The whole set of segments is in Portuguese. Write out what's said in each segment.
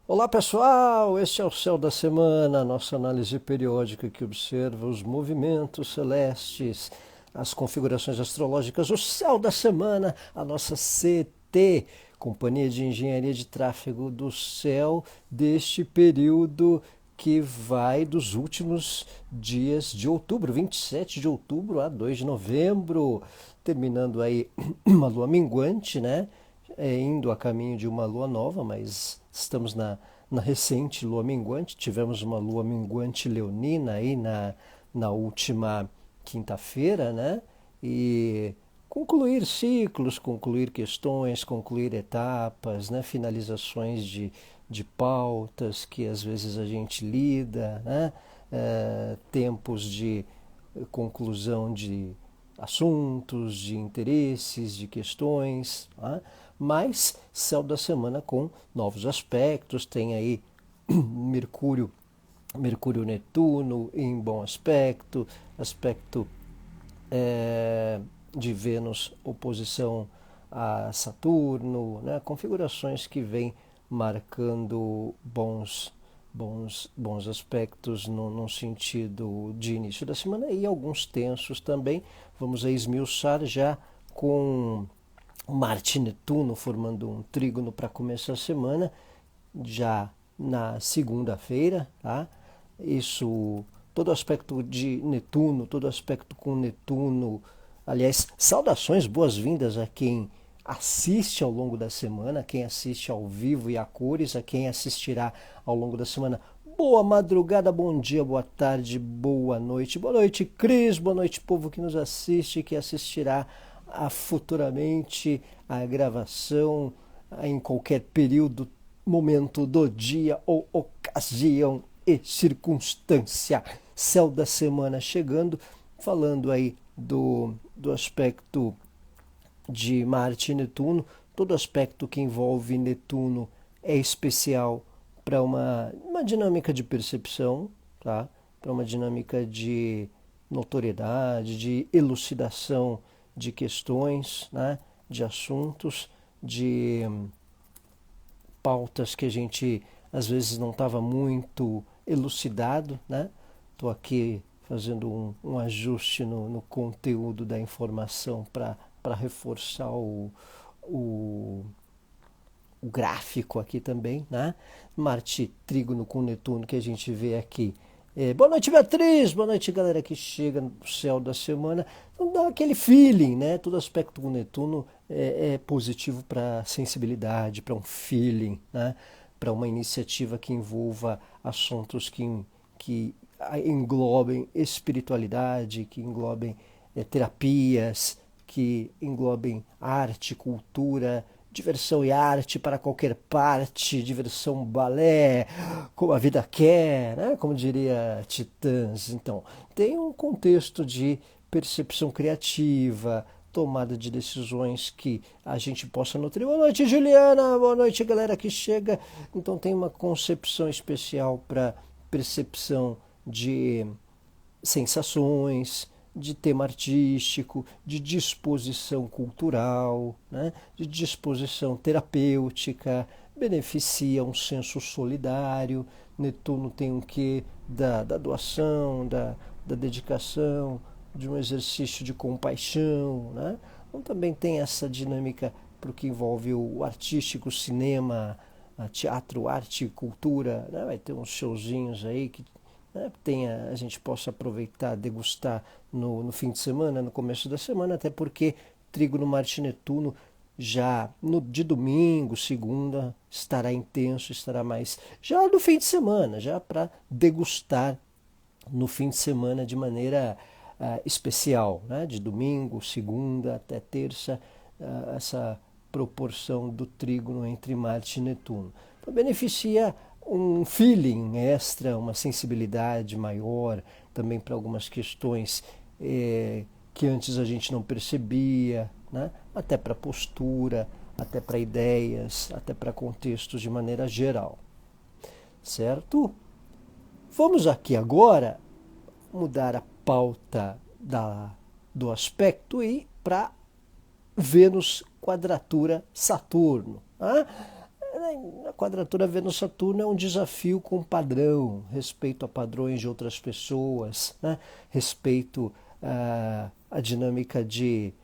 Olá pessoal, este é o Céu da Semana, a nossa análise periódica que observa os movimentos celestes, as configurações astrológicas, o Céu da Semana, a nossa CT, Companhia de Engenharia de Tráfego do Céu, deste período que vai dos últimos dias de outubro, 27 de outubro a 2 de novembro, terminando aí uma lua minguante, né? Indo a caminho de uma lua nova, mas estamos na recente lua minguante. Tivemos uma lua minguante leonina aí na última quinta-feira, né? E concluir ciclos, concluir questões, concluir etapas, né? Finalizações de pautas que às vezes a gente lida, né? Tempos de conclusão de assuntos, de interesses, de questões, né? Mas céu da semana com novos aspectos, tem aí Mercúrio, Mercúrio-Netuno em bom aspecto, aspecto de Vênus oposição a Saturno, né? Configurações que vêm marcando bons aspectos no sentido de início da semana e alguns tensos também. Vamos a esmiuçar já com Marte e Netuno formando um trígono para começar a semana, já na segunda-feira, tá? Isso, todo aspecto de Netuno, todo aspecto com Netuno. Aliás, saudações, boas-vindas a quem assiste ao longo da semana, a quem assiste ao vivo e a cores, a quem assistirá ao longo da semana. Boa madrugada, bom dia, boa tarde, boa noite. Boa noite, Cris, boa noite, povo que nos assiste, que assistirá futuramente a gravação em qualquer período, momento do dia ou ocasião e circunstância. Céu da semana chegando, falando aí do aspecto de Marte e Netuno. Todo aspecto que envolve Netuno é especial para uma dinâmica de percepção, tá? Para uma dinâmica de notoriedade, de elucidação de questões, né? De assuntos, de pautas que a gente às vezes não estava muito elucidado, né? Estou aqui fazendo um ajuste no conteúdo da informação para reforçar o, o gráfico aqui também, né? Marte trígono com Netuno que a gente vê aqui. Boa noite, Beatriz! Boa noite, galera que chega no céu da semana. Então dá aquele feeling, né? Todo aspecto com Netuno é positivo para sensibilidade, para um feeling, né? Para uma iniciativa que envolva assuntos que englobem espiritualidade, que englobem terapias, que englobem arte, cultura, diversão e arte para qualquer parte, diversão balé, como a vida quer, né? Como diria Titãs. Então, tem um contexto de percepção criativa, tomada de decisões que a gente possa nutrir. Boa noite, Juliana! Boa noite, galera que chega. Então, tem uma concepção especial para percepção de sensações, de tema artístico, de disposição cultural, né? De disposição terapêutica, beneficia um senso solidário. Netuno tem um quê da doação, da dedicação, de um exercício de compaixão, né? Então também tem essa dinâmica para o que envolve o artístico, o cinema, teatro, arte, cultura, né? Vai ter uns showzinhos aí que, né, a gente possa aproveitar, degustar no fim de semana, no começo da semana, até porque Trígono Marte Netuno já de domingo, segunda, estará intenso, estará mais já no fim de semana, já para degustar no fim de semana de maneira especial, né? De domingo, segunda até terça, essa proporção do trígono entre Marte e Netuno. Então, beneficia um feeling extra, uma sensibilidade maior também para algumas questões que antes a gente não percebia, né? Até para postura, até para ideias, até para contextos de maneira geral, certo? Vamos aqui agora mudar a pauta do aspecto e ir para Vênus quadratura Saturno. A quadratura Vênus-Saturno é um desafio com padrão, respeito a padrões de outras pessoas, né? Respeito à dinâmica de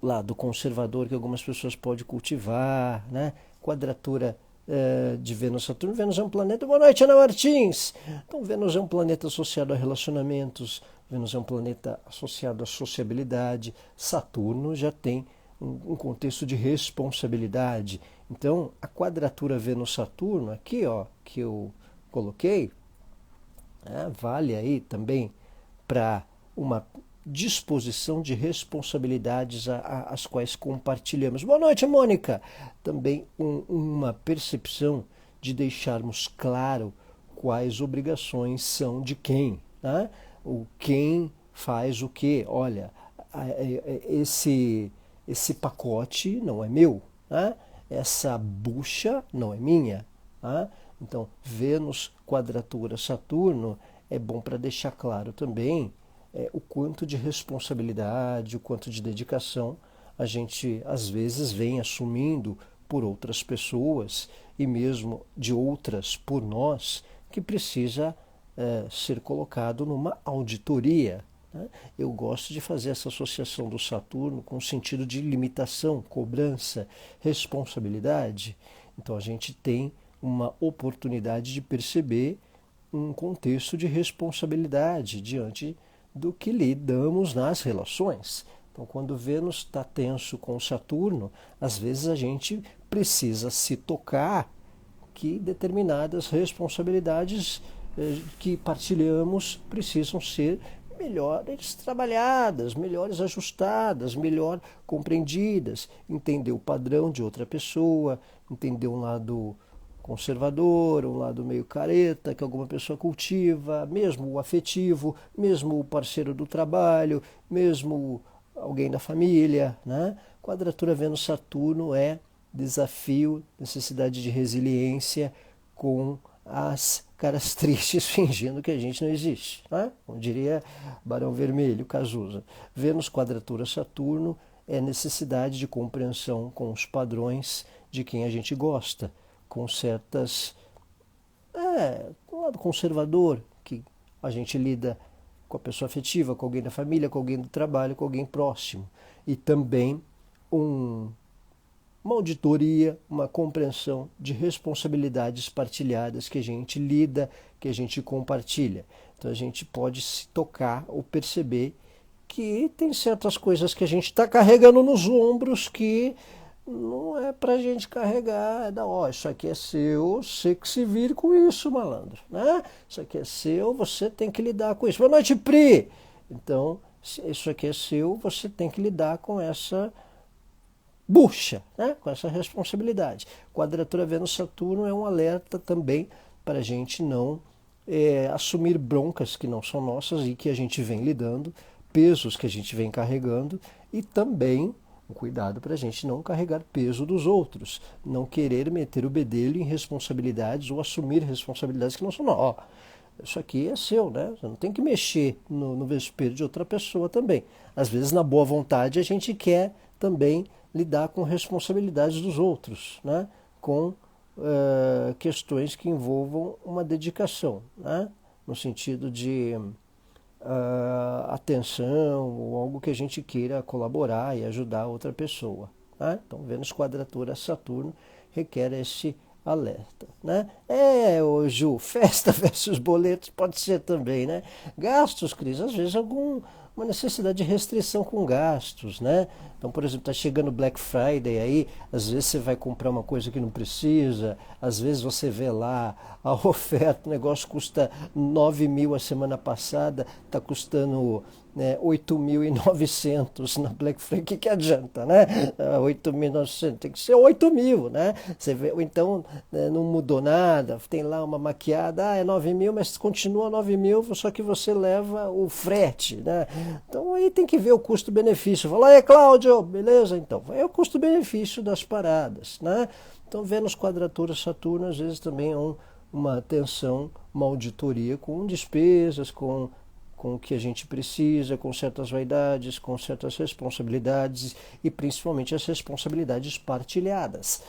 lado conservador que algumas pessoas podem cultivar, né? Quadratura de Vênus-Saturno. Vênus é um planeta... Boa noite, Ana Martins! Então, Vênus é um planeta associado a relacionamentos, Vênus é um planeta associado à sociabilidade, Saturno já tem um contexto de responsabilidade. Então, a quadratura Vênus-Saturno, aqui, ó, que eu coloquei, vale aí também para uma disposição de responsabilidades as quais compartilhamos. Boa noite, Mônica! Também uma percepção de deixarmos claro quais obrigações são de quem, né? O quem faz o quê. Olha, esse pacote não é meu, né? Essa bucha não é minha. Né? Então, Vênus, quadratura, Saturno, é bom para deixar claro também o quanto de responsabilidade, o quanto de dedicação a gente às vezes vem assumindo por outras pessoas e mesmo de outras por nós, que precisa ser colocado numa auditoria. Né? Eu gosto de fazer essa associação do Saturno com o sentido de limitação, cobrança, responsabilidade. Então a gente tem uma oportunidade de perceber um contexto de responsabilidade diante do que lidamos nas relações. Então, quando Vênus está tenso com Saturno, às vezes a gente precisa se tocar que determinadas responsabilidades que partilhamos precisam ser melhores trabalhadas, melhores ajustadas, melhor compreendidas, entender o padrão de outra pessoa, entender um lado conservador, um lado meio careta que alguma pessoa cultiva, mesmo o afetivo, mesmo o parceiro do trabalho, mesmo alguém da família, né? Quadratura Vênus-Saturno é desafio, necessidade de resiliência com as caras tristes fingindo que a gente não existe, né? Como diria Barão Vermelho, Cazuza. Vênus quadratura Saturno é necessidade de compreensão com os padrões de quem a gente gosta, com certas... um lado conservador, que a gente lida com a pessoa afetiva, com alguém da família, com alguém do trabalho, com alguém próximo. E também uma auditoria, uma compreensão de responsabilidades partilhadas que a gente lida, que a gente compartilha. Então a gente pode se tocar ou perceber que tem certas coisas que a gente está carregando nos ombros que não é pra gente carregar, isso aqui é seu, você que se vire com isso, malandro, né? Isso aqui é seu, você tem que lidar com isso. Boa noite, Pri! Então, isso aqui é seu, você tem que lidar com essa bucha, né? Com essa responsabilidade. Quadratura Vênus-Saturno é um alerta também para a gente não assumir broncas que não são nossas e que a gente vem lidando, pesos que a gente vem carregando e também cuidado para a gente não carregar peso dos outros, não querer meter o bedelho em responsabilidades ou assumir responsabilidades que não são nossas. Isso aqui é seu, né? Você não tem que mexer no vespeiro de outra pessoa também. Às vezes, na boa vontade, a gente quer também lidar com responsabilidades dos outros, né? Com questões que envolvam uma dedicação, né? No sentido de atenção ou algo que a gente queira colaborar e ajudar outra pessoa. Né? Então, Vênus quadratura Saturno requer esse alerta. Né? Ô Ju, festa versus boletos pode ser também, né? Gastos, Cris, às vezes uma necessidade de restrição com gastos, né? Então, por exemplo, está chegando Black Friday aí, às vezes você vai comprar uma coisa que não precisa, às vezes você vê lá a oferta, o negócio custa 9.000 a semana passada, está custando 8.900 na Black Friday, o que adianta, né? 8.900, tem que ser 8.000, né? Você vê, ou então não mudou nada, tem lá uma maquiada, é 9.000, mas continua 9.000, só que você leva o frete, né? Então aí tem que ver o custo-benefício. Fala, aí Cláudio, beleza? Então, é o custo-benefício das paradas, né? Então Vênus quadratura Saturno às vezes também é uma atenção, uma auditoria com despesas, com o que a gente precisa, com certas vaidades, com certas responsabilidades e principalmente as responsabilidades partilhadas.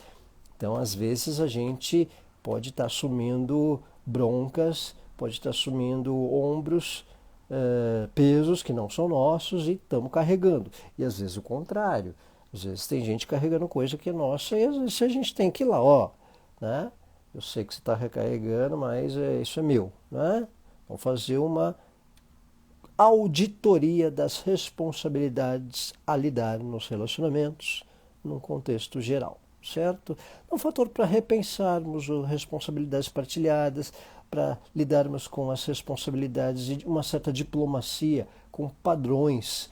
Então, às vezes, a gente pode estar assumindo broncas, pode estar assumindo ombros, pesos que não são nossos e estamos carregando. E às vezes o contrário. Às vezes tem gente carregando coisa que é nossa e às vezes a gente tem que ir lá, ó, né? Eu sei que você está recarregando, mas isso é meu, né? Vamos fazer uma auditoria das responsabilidades a lidar nos relacionamentos, num contexto geral, certo? É um fator para repensarmos as responsabilidades partilhadas, para lidarmos com as responsabilidades e uma certa diplomacia com padrões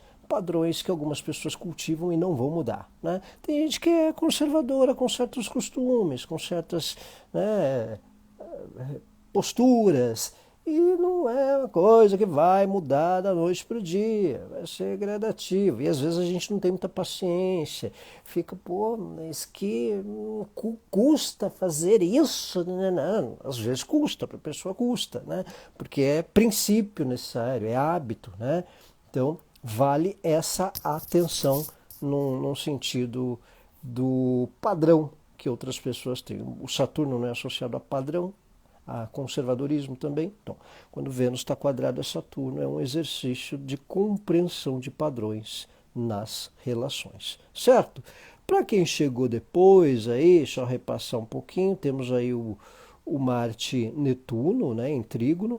que algumas pessoas cultivam e não vão mudar, né? Tem gente que é conservadora com certos costumes, com certas, né, posturas, e não é uma coisa que vai mudar da noite para o dia, vai ser gradativo. E às vezes a gente não tem muita paciência, fica, pô, mas que custa fazer isso? Não, às vezes custa, para a pessoa custa, né? Porque é princípio necessário, é hábito, né? Então, vale essa atenção num sentido do padrão que outras pessoas têm. O Saturno não é associado a padrão, a conservadorismo também. Então, quando Vênus está quadrado a Saturno, é um exercício de compreensão de padrões nas relações, certo? Para quem chegou depois, aí, só repassar um pouquinho, temos aí o Marte-Netuno, né, em trígono,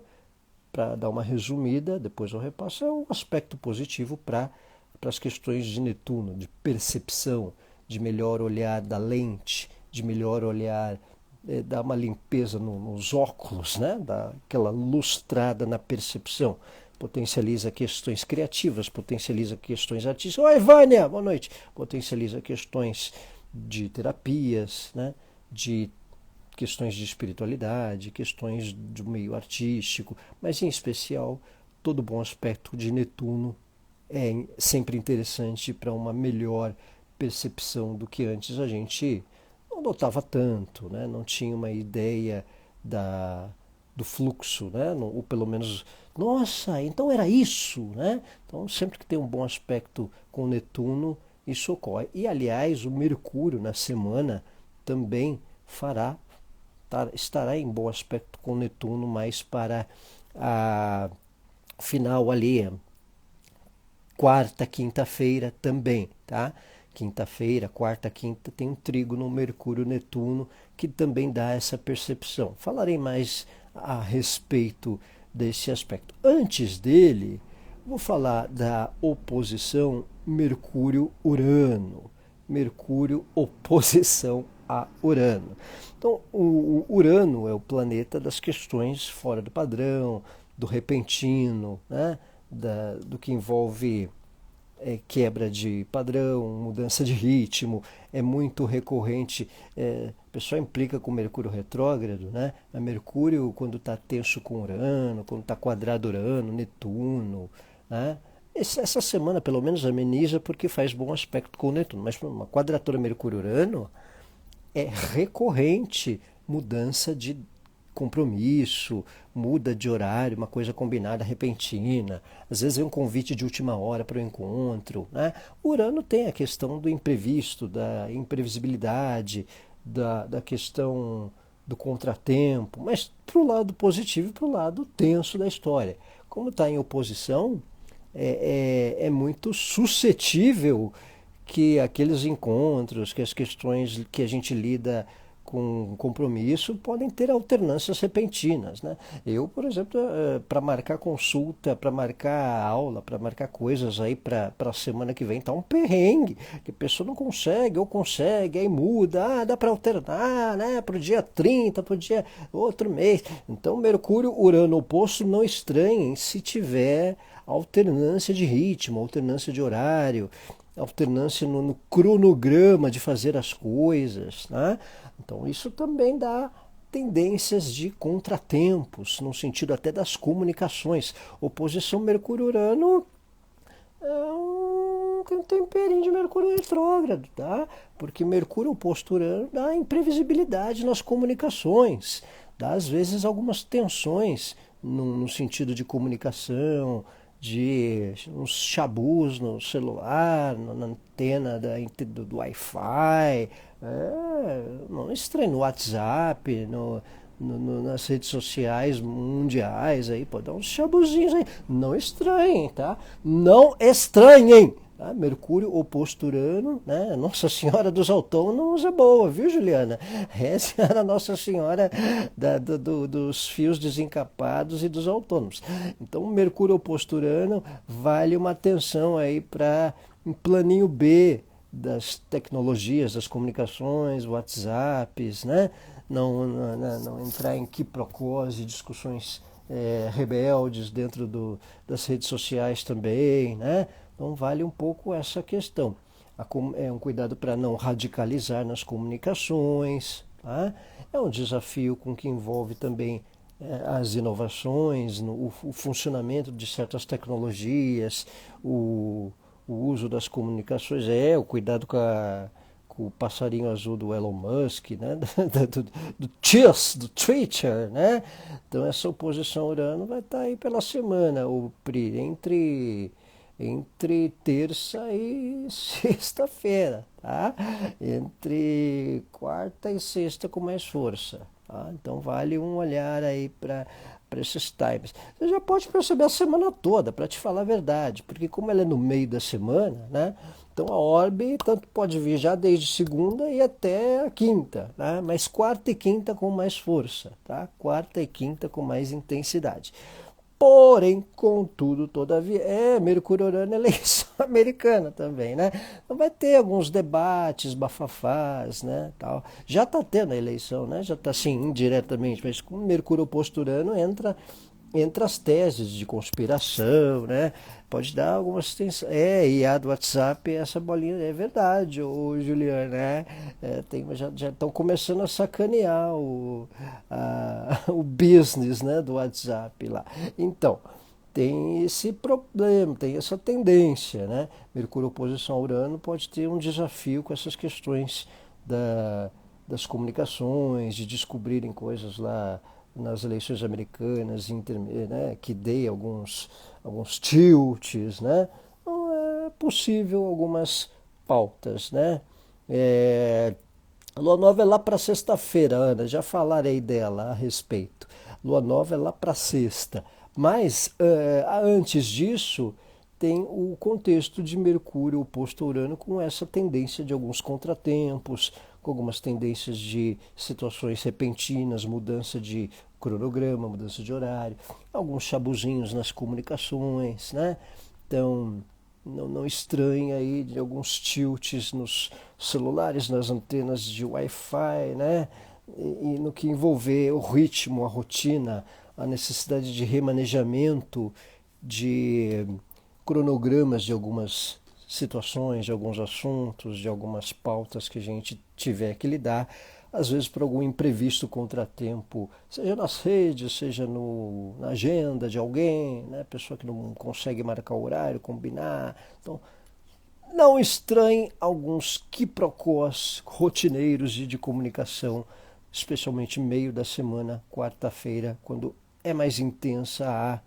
para dar uma resumida, depois eu repasso, é um aspecto positivo para as questões de Netuno, de percepção, de melhor olhar da lente, de melhor olhar, dar uma limpeza nos óculos, né? Dar aquela lustrada na percepção. Potencializa questões criativas, potencializa questões artísticas. Oi, Vânia, boa noite. Potencializa questões de terapias, né? De questões de espiritualidade, questões do meio artístico, mas em especial todo bom aspecto de Netuno é sempre interessante para uma melhor percepção do que antes a gente não notava tanto, né? Não tinha uma ideia do fluxo, né? Ou pelo menos, nossa, então era isso, né? Então sempre que tem um bom aspecto com Netuno, isso ocorre. E aliás, o Mercúrio na semana também estará em bom aspecto com Netuno, mas para a final ali, quarta, quinta-feira também, tá? Quinta-feira, quarta, quinta, tem um trígono Mercúrio-Netuno que também dá essa percepção. Falarei mais a respeito desse aspecto. Antes dele, vou falar da oposição Mercúrio-Urano. Mercúrio, oposição a Urano. Então, o Urano é o planeta das questões fora do padrão, do repentino, né? Do que envolve quebra de padrão, mudança de ritmo, é muito recorrente. O pessoal implica com Mercúrio retrógrado, né? A Mercúrio, quando está tenso com Urano, quando está quadrado Urano, Netuno, né? Essa semana, pelo menos, ameniza porque faz bom aspecto com o Netuno. Mas uma quadratura Mercúrio-Urano é recorrente mudança de compromisso, muda de horário, uma coisa combinada repentina. Às vezes vem um convite de última hora para o encontro, né? Urano tem a questão do imprevisto, da imprevisibilidade, da questão do contratempo, mas para o lado positivo e para o lado tenso da história. Como está em oposição, é muito suscetível que aqueles encontros, que as questões que a gente lida com compromisso podem ter alternâncias repentinas, né? Eu, por exemplo, para marcar consulta, para marcar aula, para marcar coisas aí para a semana que vem, tá um perrengue, que a pessoa não consegue, ou consegue, aí muda, dá para alternar, né? Para o dia 30, para o dia outro mês. Então, Mercúrio, Urano oposto, não estranhem se tiver alternância de ritmo, alternância de horário, alternância no cronograma de fazer as coisas, né? Então isso também dá tendências de contratempos, no sentido até das comunicações. Oposição Mercúrio-Urano tem um temperinho de Mercúrio retrógrado, tá? Porque Mercúrio oposto Urano dá imprevisibilidade nas comunicações, dá às vezes algumas tensões no sentido de comunicação, de uns chabus no celular, na antena do Wi-Fi, não estranho, no WhatsApp, nas redes sociais mundiais, aí pode dar uns chabuzinhos aí. Não estranhem, tá? Não estranhem! Tá? Mercúrio oposto Urano, né? Nossa Senhora dos Autônomos é boa, viu, Juliana? Essa era a Nossa Senhora dos fios desencapados e dos autônomos. Então, Mercúrio oposto Urano vale uma atenção aí para um planinho B das tecnologias, das comunicações, WhatsApps, né? Não entrar em quiprocose, discussões rebeldes dentro das redes sociais também, né? Então vale um pouco essa questão. É um cuidado para não radicalizar nas comunicações, tá? É um desafio com que envolve também as inovações, o funcionamento de certas tecnologias, o uso das comunicações, o cuidado com o passarinho azul do Elon Musk, né? Do Twitter, né? Então essa oposição Urano vai estar aí pela semana, o Pri, entre terça e sexta-feira, tá? Entre quarta e sexta com mais força, tá? Então vale um olhar aí para esses times. Você já pode perceber a semana toda, para te falar a verdade, porque como ela é no meio da semana, né? Então a orbe tanto pode vir já desde segunda e até a quinta, né? Mas quarta e quinta com mais força, tá? Quarta e quinta com mais intensidade. Porém, contudo, todavia, Mercúrio Urano é eleição americana também, né? Então vai ter alguns debates, bafafás, né, tal. Já está tendo a eleição, né? Já está assim, indiretamente, mas com Mercúrio oposto Urano entra as teses de conspiração, né? Pode dar algumas tensões. E a do WhatsApp, essa bolinha, é verdade, ô Juliana, né? Já estão começando a sacanear o business, né, do WhatsApp lá. Então, tem esse problema, tem essa tendência, né? Mercúrio oposição a Urano pode ter um desafio com essas questões das comunicações, de descobrirem coisas lá nas eleições americanas, né, que dê alguns tilts, né? Então, é possível algumas pautas, né? A Lua Nova é lá para sexta-feira, Ana, já falarei dela a respeito. Lua Nova é lá para sexta. Mas, antes disso, tem o contexto de Mercúrio oposto a Urano com essa tendência de alguns contratempos, com algumas tendências de situações repentinas, mudança de cronograma, mudança de horário, alguns chabuzinhos nas comunicações, né? Então, não estranhe aí de alguns tilts nos celulares, nas antenas de Wi-Fi, né? E no que envolver o ritmo, a rotina, a necessidade de remanejamento de cronogramas de algumas situações, de alguns assuntos, de algumas pautas que a gente tiver que lidar, às vezes por algum imprevisto contratempo, seja nas redes, seja na agenda de alguém, né? Pessoa que não consegue marcar o horário, combinar. Então, não estranhe alguns quiprocós rotineiros de comunicação, especialmente meio da semana, quarta-feira, quando é mais intensa a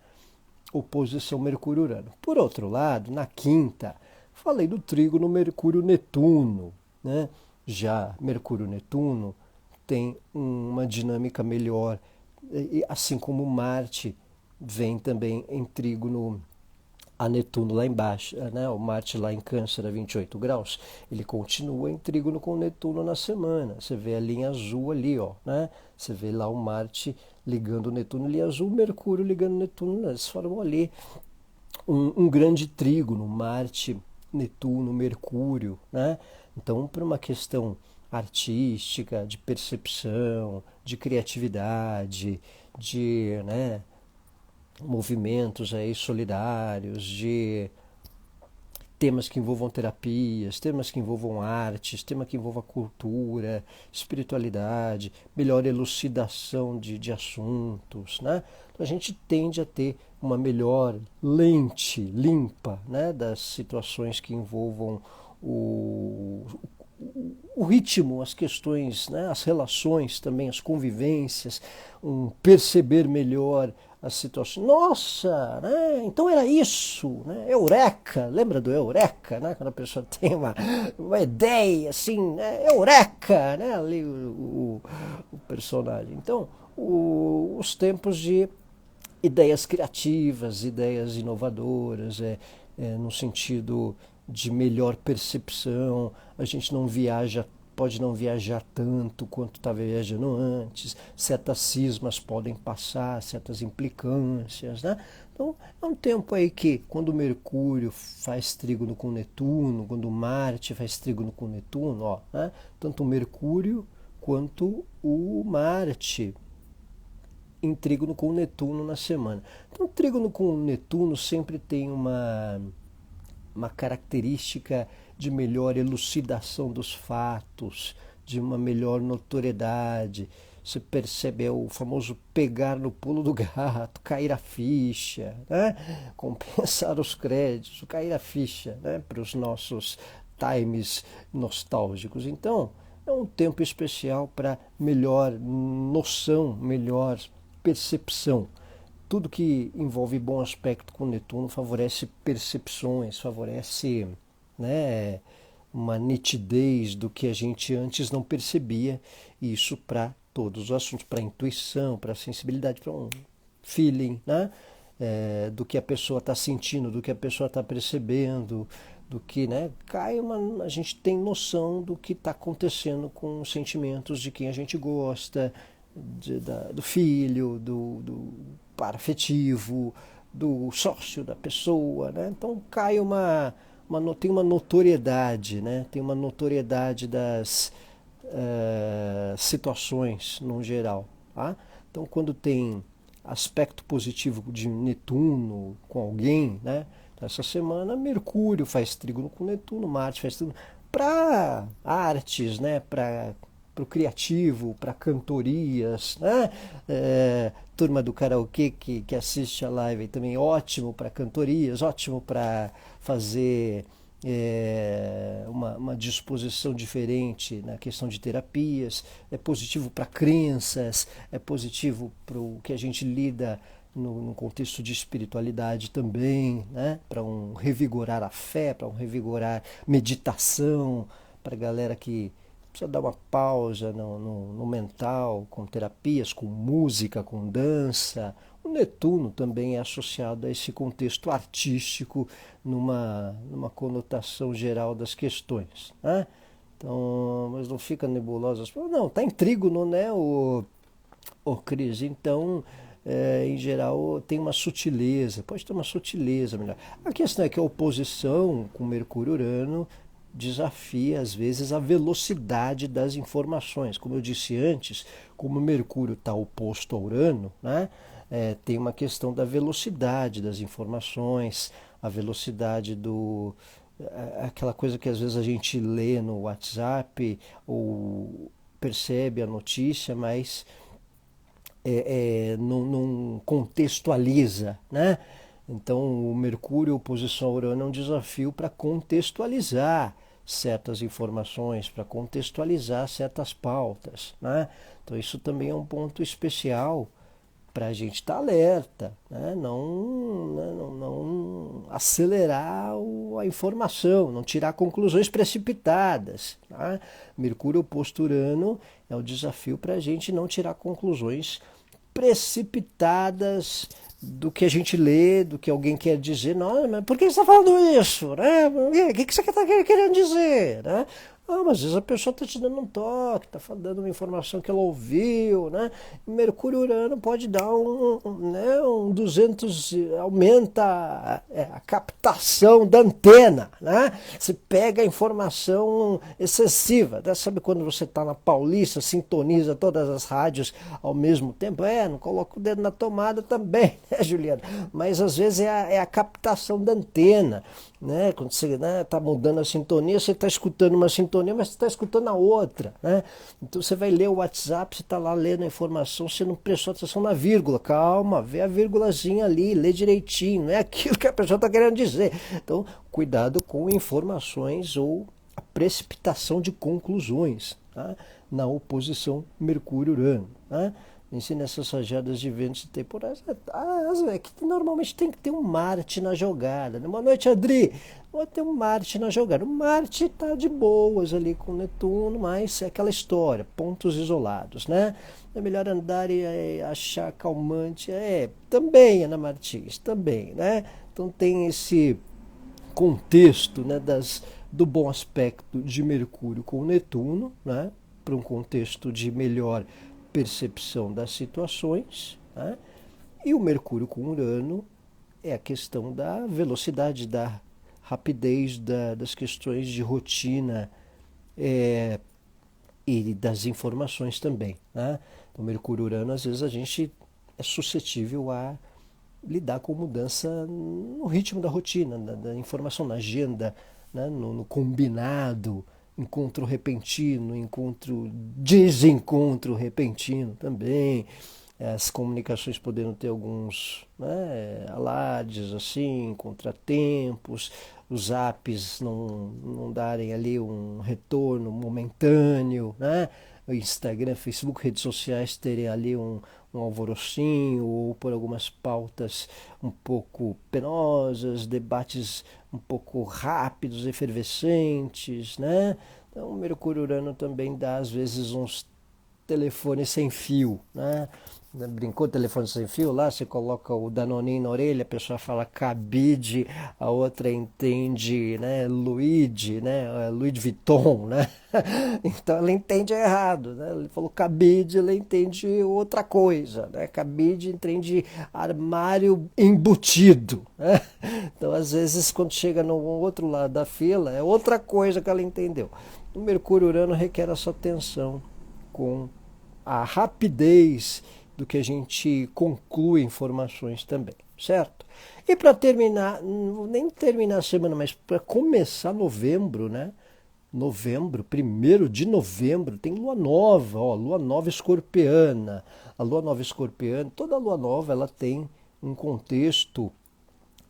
oposição Mercúrio-Urano. Por outro lado, na quinta, falei do trígono Mercúrio-Netuno, né? Já Mercúrio-Netuno tem uma dinâmica melhor, assim como Marte vem também em trígono a Netuno lá embaixo, né? O Marte lá em Câncer a 28 graus, ele continua em trígono com Netuno na semana. Você vê a linha azul ali, ó, né? Você vê lá o Marte ligando o Netuno, linha azul, Mercúrio ligando o Netuno, né? Eles formam ali um grande trígono, Marte, Netuno, Mercúrio, né? Então, para uma questão artística, de percepção, de criatividade, né, movimentos aí solidários, de temas que envolvam terapias, temas que envolvam artes, tema que envolva cultura, espiritualidade, melhor elucidação de assuntos, né? Então a gente tende a ter uma melhor lente limpa, né, das situações que envolvam o ritmo, as questões, né, as relações também, as convivências, um perceber melhor as situações. Nossa, né? Então era isso, né? Eureka, lembra do Eureka, né? Quando a pessoa tem uma ideia, assim, né? Eureka, né? Ali o personagem. Então, os tempos de ideias criativas, ideias inovadoras, no sentido de melhor percepção, a gente não viaja, pode não viajar tanto quanto estava viajando antes, certas cismas podem passar, certas implicâncias, né? Então, é um tempo aí que, quando Mercúrio faz trígono com Netuno, quando Marte faz trígono com Netuno, ó, né? Tanto o Mercúrio quanto o Marte em trígono com Netuno na semana. Então, o trígono com Netuno sempre tem uma característica de melhor elucidação dos fatos, de uma melhor notoriedade. Você percebe, é o famoso pegar no pulo do gato, cair a ficha, né? Compensar os créditos, cair a ficha, né? Para os nossos times nostálgicos. Então, é um tempo especial para melhor noção, melhor percepção. Tudo que envolve bom aspecto com Netuno favorece percepções, favorece, né, uma nitidez do que a gente antes não percebia, e isso para todos os assuntos, para a intuição, para a sensibilidade, para um feeling, né, do que a pessoa está sentindo, do que a pessoa está percebendo, do que, né, a gente tem noção do que está acontecendo com os sentimentos de quem a gente gosta, do filho, do par afetivo, do sócio da pessoa, né? Então tem uma notoriedade, né? Tem uma notoriedade das situações no geral, tá? Então, quando tem aspecto positivo de Netuno com alguém, né? Então, essa semana Mercúrio faz trígono com Netuno, Marte faz trígono para artes, né? Para o criativo, para cantorias, né? Turma do karaokê que assiste a live também, ótimo para cantorias, ótimo para fazer uma disposição diferente na questão de terapias, é positivo para crenças, é positivo para o que a gente lida no contexto de espiritualidade também, né? Para revigorar a fé, para revigorar meditação, para a galera que precisa dar uma pausa no mental, com terapias, com música, com dança. O Netuno também é associado a esse contexto artístico numa conotação geral das questões, né? Então, mas não fica nebulosa. Não, está em trígono, né, o Cris? Então, em geral, tem uma sutileza, pode ter uma sutileza melhor. A questão é que a oposição com Mercúrio-Urano desafia, às vezes, a velocidade das informações. Como eu disse antes, como Mercúrio está oposto a Urano, né, tem uma questão da velocidade das informações, a velocidade aquela coisa que às vezes a gente lê no WhatsApp ou percebe a notícia, mas não contextualiza, né? Então, o Mercúrio, oposição a Urano, é um desafio para contextualizar certas informações, para contextualizar certas pautas, né? Então, isso também é um ponto especial para a gente estar alerta, né? Não acelerar a informação, não tirar conclusões precipitadas, tá? Mercúrio oposto Urano é o desafio para a gente não tirar conclusões precipitadas do que a gente lê, do que alguém quer dizer. Não, mas por que você está falando isso? Né? O que você está querendo dizer? Né? Mas às vezes a pessoa está te dando um toque, está dando uma informação que ela ouviu, né? Mercúrio Urano pode dar né, 200, aumenta a captação da antena, né? Você pega a informação excessiva, né? Sabe quando você está na Paulista, sintoniza todas as rádios ao mesmo tempo? Não coloca o dedo na tomada também, né, Juliana? Mas às vezes é a captação da antena, né? Quando você está mudando a sintonia, você está escutando uma sintonia, mas você está escutando a outra, né? Então você vai ler o WhatsApp, você está lá lendo a informação, você não prestou atenção na vírgula. Calma, vê a vírgulazinha ali, lê direitinho, não é aquilo que a pessoa está querendo dizer. Então, cuidado com informações ou a precipitação de conclusões, tá? Na oposição Mercúrio-Urano. Tá? Nessas rajadas de ventos temporais, é que normalmente tem que ter um Marte na jogada. Né? Boa noite, Adri. Vai ter um Marte na jogada. O Marte está de boas ali com Netuno, mas é aquela história, pontos isolados, né? É melhor andar e achar calmante. Também, Ana Martins, também, né? Então tem esse contexto, né, do bom aspecto de Mercúrio com Netuno, né, para um contexto de melhor percepção das situações, né, e o Mercúrio com Urano é a questão da velocidade, da rapidez das questões de rotina e das informações também. Né? Então, Mercúrio e Urano, às vezes a gente é suscetível a lidar com mudança no ritmo da rotina, da informação, na agenda, né? no combinado, encontro repentino, desencontro repentino também, as comunicações podendo ter alguns, né, alardes, assim, contratempos, os apps não darem ali um retorno momentâneo, né? O Instagram, Facebook, redes sociais terem ali um alvorocinho ou por algumas pautas um pouco penosas, debates um pouco rápidos, efervescentes, né? Então, o Mercúrio Urano também dá às vezes uns telefones sem fio, né? Brincou telefone sem fio lá, você coloca o Danoninho na orelha, a pessoa fala cabide, a outra entende, né, Luigi, né, Louis Vuitton, né? Então ela entende errado, né? Ele falou cabide, ela entende outra coisa, né? Cabide entende armário embutido, né? Então às vezes quando chega no outro lado da fila é outra coisa que ela entendeu. O Mercúrio Urano requer essa atenção com a rapidez do que a gente conclui informações também, certo? E para terminar, nem terminar a semana, mas para começar novembro, né? Novembro, 1º de novembro, tem lua nova, ó, lua nova escorpiana. A lua nova escorpiana, toda lua nova ela tem um contexto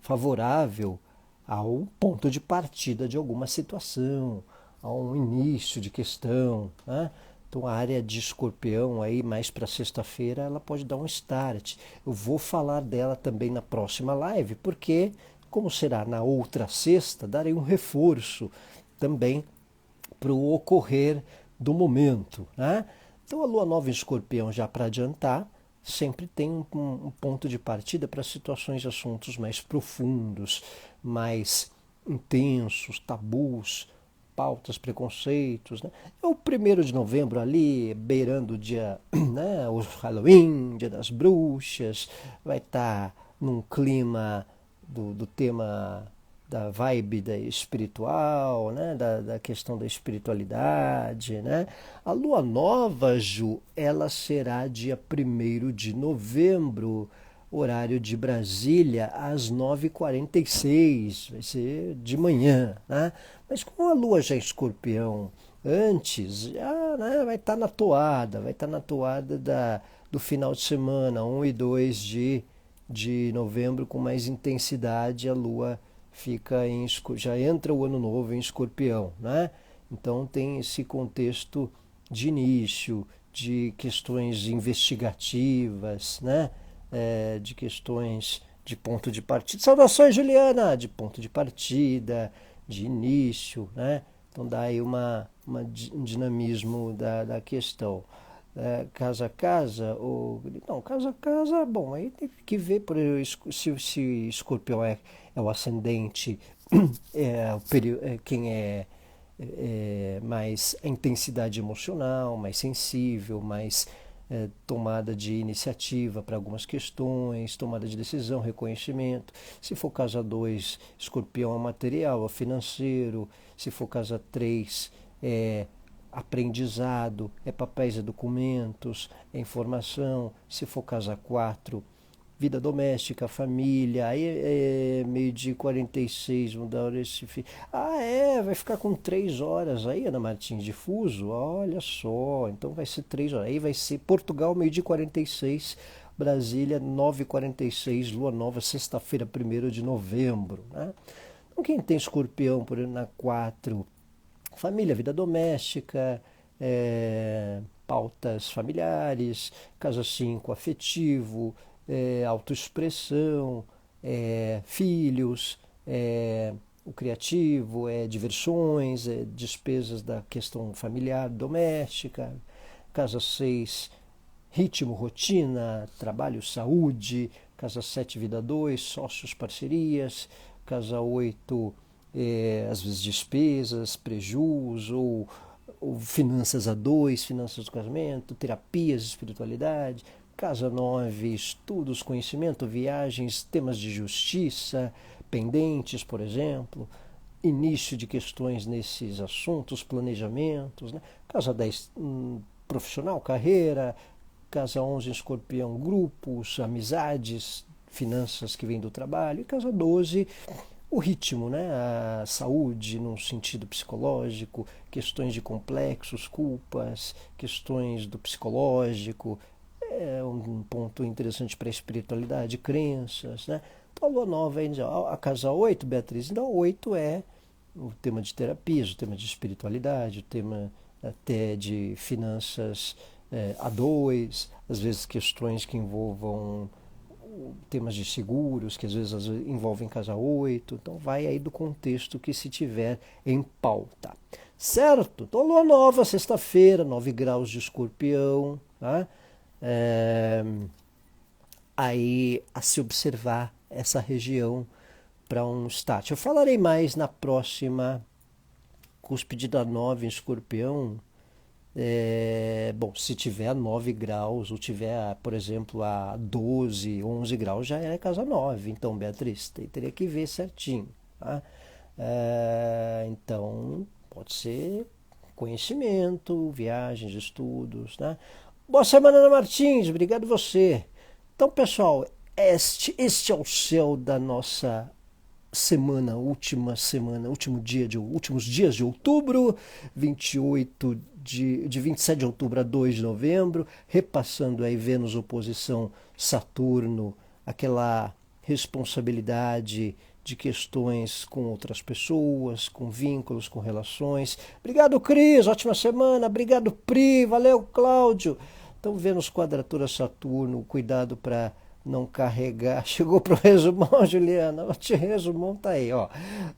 favorável ao ponto de partida de alguma situação, a um início de questão, né? Então a área de escorpião aí mais para sexta-feira ela pode dar um start. Eu vou falar dela também na próxima live, porque como será na outra sexta, darei um reforço também para o ocorrer do momento, né? Então a lua nova em escorpião, já para adiantar, sempre tem um ponto de partida para situações e assuntos mais profundos, mais intensos, tabus, pautas, preconceitos. Né? É o 1º de novembro ali, beirando o dia, né, o Halloween, dia das bruxas, vai estar num clima do tema da vibe da espiritual, né? Da questão da espiritualidade. Né? A lua nova, Ju, ela será dia 1º de novembro, horário de Brasília, às 9h46, vai ser de manhã. Né? Mas como a lua já é escorpião antes, já, né, vai estar na toada do final de semana, 1 e 2 de novembro, com mais intensidade, a lua fica já entra o ano novo em escorpião, né? Então tem esse contexto de início, de questões investigativas, né? De questões de ponto de partida. Saudações, Juliana! De ponto de partida, de início, né? Então dá aí um dinamismo da questão. Casa a casa, ou não, casa a casa, bom, aí tem que ver se escorpião é o ascendente, quem mais a intensidade emocional, mais sensível, mais tomada de iniciativa para algumas questões, tomada de decisão, reconhecimento. Se for casa 2, escorpião é material, é financeiro. Se for casa 3, é aprendizado, é papéis e documentos, é informação. Se for casa 4, vida doméstica, família. Aí é meio-dia 46, vamos dar esse fim. Vai ficar com 3 horas aí, Ana Martins, de fuso? Olha só, então vai ser 3 horas. Aí vai ser Portugal, meio-dia 46, Brasília, 9h46, lua nova, sexta-feira, 1º de novembro. Né? Então quem tem escorpião, por exemplo, na 4, família, vida doméstica, pautas familiares, casa 5, afetivo, autoexpressão, filhos, o criativo, diversões, despesas da questão familiar, doméstica, casa 6, ritmo, rotina, trabalho, saúde, casa 7, vida 2, sócios, parcerias, casa 8, às vezes despesas, prejuízo ou finanças a dois, finanças do casamento, terapias, espiritualidade, casa 9, estudos, conhecimento, viagens, temas de justiça, pendentes, por exemplo, início de questões nesses assuntos, planejamentos, né? Casa 10, profissional, carreira, casa 11, escorpião, grupos, amizades, finanças que vêm do trabalho, e casa 12, o ritmo, né? A saúde no sentido psicológico, questões de complexos, culpas, questões do psicológico, um ponto interessante para a espiritualidade, crenças, né? Então, a lua nova, a casa 8, Beatriz, então 8 é o tema de terapias, o tema de espiritualidade, o tema até de finanças a dois, às vezes questões que envolvam temas de seguros, que às vezes envolvem casa 8, então vai aí do contexto que se tiver em pauta. Certo? Então, lua nova, sexta-feira, 9 graus de escorpião, tá? Aí a se observar essa região para um start. Eu falarei mais na próxima cúspide da 9 em escorpião. Bom, se tiver a 9 graus ou tiver, por exemplo, a 12, 11 graus, já é casa 9. Então, Beatriz, teria que ver certinho. Tá? Então, pode ser conhecimento, viagens, estudos. Né? Boa semana, Ana Martins. Obrigado você. Então, pessoal, este é o céu da nossa última semana, últimos dias de outubro, 28 de 27 de outubro a 2 de novembro, repassando aí Vênus oposição Saturno, aquela responsabilidade de questões com outras pessoas, com vínculos, com relações. Obrigado, Cris, ótima semana. Obrigado, Pri, valeu, Cláudio. Então, Vênus quadratura Saturno, cuidado para não carregar. Chegou para o resumão, Juliana. O resumão tá aí, ó.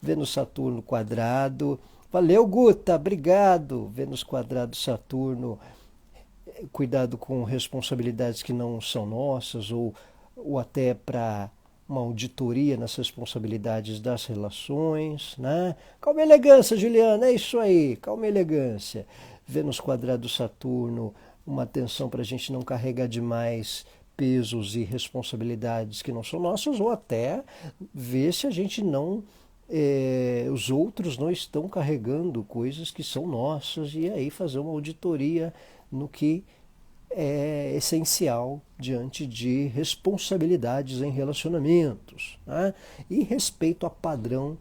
Vênus Saturno quadrado. Valeu, Guta, obrigado. Vênus quadrado Saturno. Cuidado com responsabilidades que não são nossas ou até para uma auditoria nas responsabilidades das relações, né? Calma e elegância, Juliana, é isso aí, calma e elegância. Vênus quadrado Saturno, uma atenção para a gente não carregar demais pesos e responsabilidades que não são nossas, ou até ver se a gente não, os outros não estão carregando coisas que são nossas, e aí fazer uma auditoria no que é essencial diante de responsabilidades em relacionamentos, né? E respeito a padrão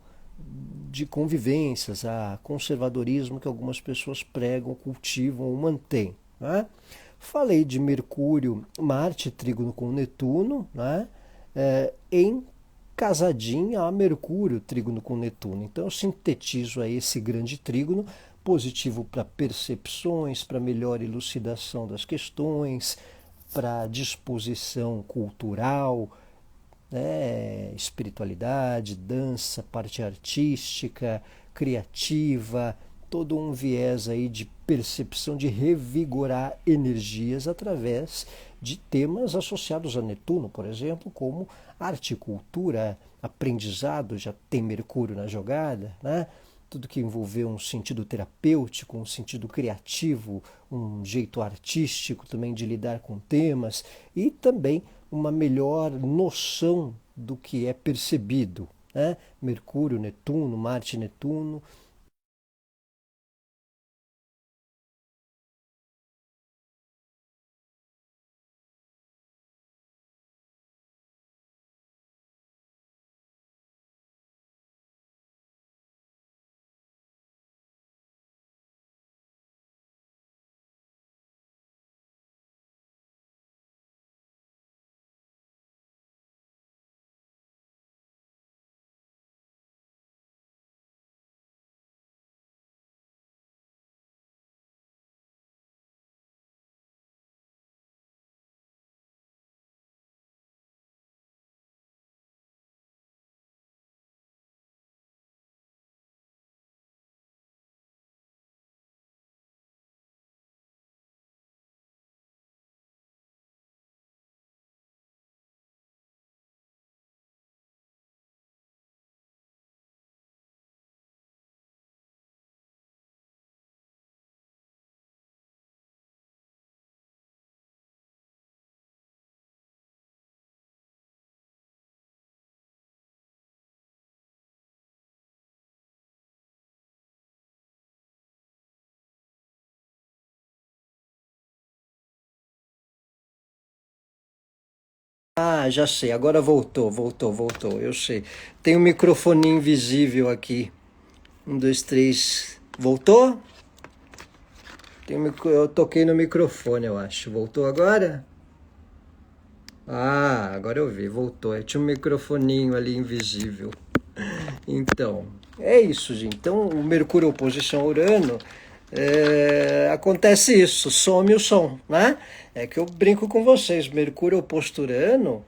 de convivências, a conservadorismo que algumas pessoas pregam, cultivam ou mantêm, né? Falei de Mercúrio, Marte, trígono com Netuno, né? Em casadinha a Mercúrio, trígono com Netuno. Então eu sintetizo aí esse grande trígono, positivo para percepções, para melhor elucidação das questões, para disposição cultural, né? Espiritualidade, dança, parte artística, criativa, todo um viés aí de percepção, de revigorar energias através de temas associados a Netuno, por exemplo, como arte, cultura, aprendizado, já tem Mercúrio na jogada, né? Tudo que envolveu um sentido terapêutico, um sentido criativo, um jeito artístico também de lidar com temas e também uma melhor noção do que é percebido, né? Mercúrio, Netuno, Marte, Netuno, Ah, já sei, agora voltou, eu sei. Tem um microfone invisível aqui. Um, dois, três. Voltou? Eu toquei no microfone, eu acho. Voltou agora? Ah, agora eu vi, voltou. Eu tinha um microfoninho ali invisível. Então, é isso, gente. Então, o Mercúrio oposição a Urano, acontece isso, some o som, né? É que eu brinco com vocês, Mercúrio oposto Urano,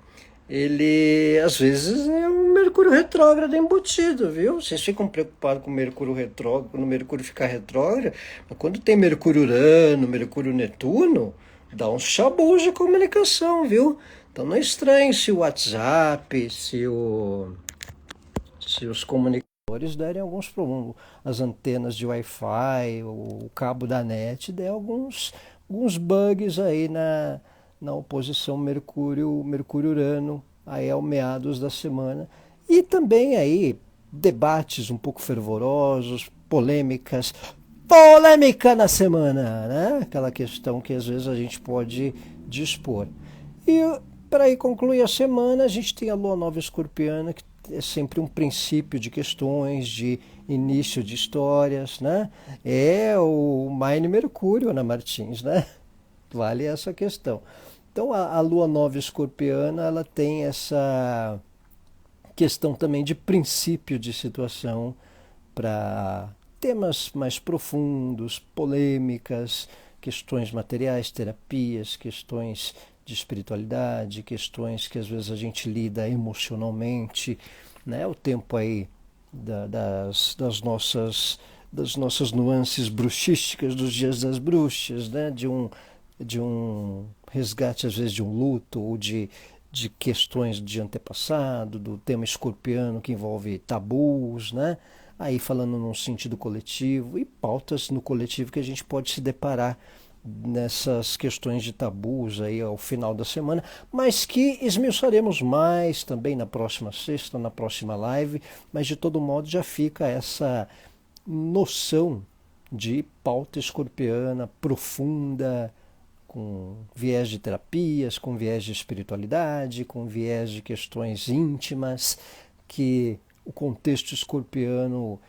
ele às vezes é um Mercúrio retrógrado embutido, viu? Vocês ficam preocupados com o Mercúrio retrógrado, quando o Mercúrio ficar retrógrado, mas quando tem Mercúrio Urano, Mercúrio Netuno, dá uns chabus de comunicação, viu? Então não estranhe se o WhatsApp, se os comunicadores derem alguns problemas, as antenas de Wi-Fi, o cabo da net, der alguns bugs aí na oposição Mercúrio-Urano, aí ao meados da semana. E também aí debates um pouco fervorosos, polêmica na semana, né? Aquela questão que às vezes a gente pode dispor. E para aí concluir a semana, a gente tem a Lua Nova Escorpiana, que é sempre um princípio de questões, de início de histórias, né? É o Mine Mercúrio, Ana Martins, né? Vale essa questão. Então a Lua Nova Escorpiana, ela tem essa questão também de princípio de situação para temas mais profundos, polêmicas, questões materiais, terapias, questões de espiritualidade, questões que às vezes a gente lida emocionalmente, né? O tempo aí das nossas nuances bruxísticas dos dias das bruxas, né? De um resgate às vezes de um luto ou de questões de antepassado, do tema escorpiano que envolve tabus, né? Aí falando num sentido coletivo e pautas no coletivo que a gente pode se deparar nessas questões de tabus aí ao final da semana, mas que esmiuçaremos mais também na próxima sexta, na próxima live, mas de todo modo já fica essa noção de pauta escorpiana profunda, com viés de terapias, com viés de espiritualidade, com viés de questões íntimas, que o contexto escorpiano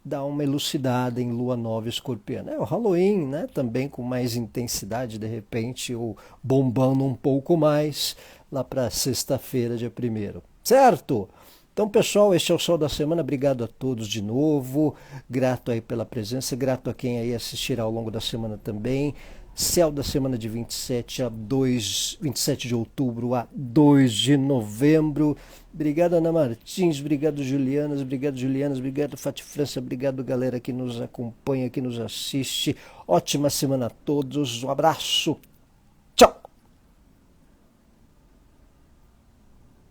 dá uma elucidada em Lua Nova Escorpiana. É o Halloween, né? Também com mais intensidade, de repente, ou bombando um pouco mais lá para sexta-feira, dia 1º. Certo? Então, pessoal, este é o Sol da Semana. Obrigado a todos de novo. Grato aí pela presença, grato a quem aí assistirá ao longo da semana também. Céu da semana de 27 de outubro a 2 de novembro. Obrigado, Ana Martins, obrigado, Julianas, obrigado, Fati França, obrigado, galera que nos acompanha, que nos assiste. Ótima semana a todos, um abraço.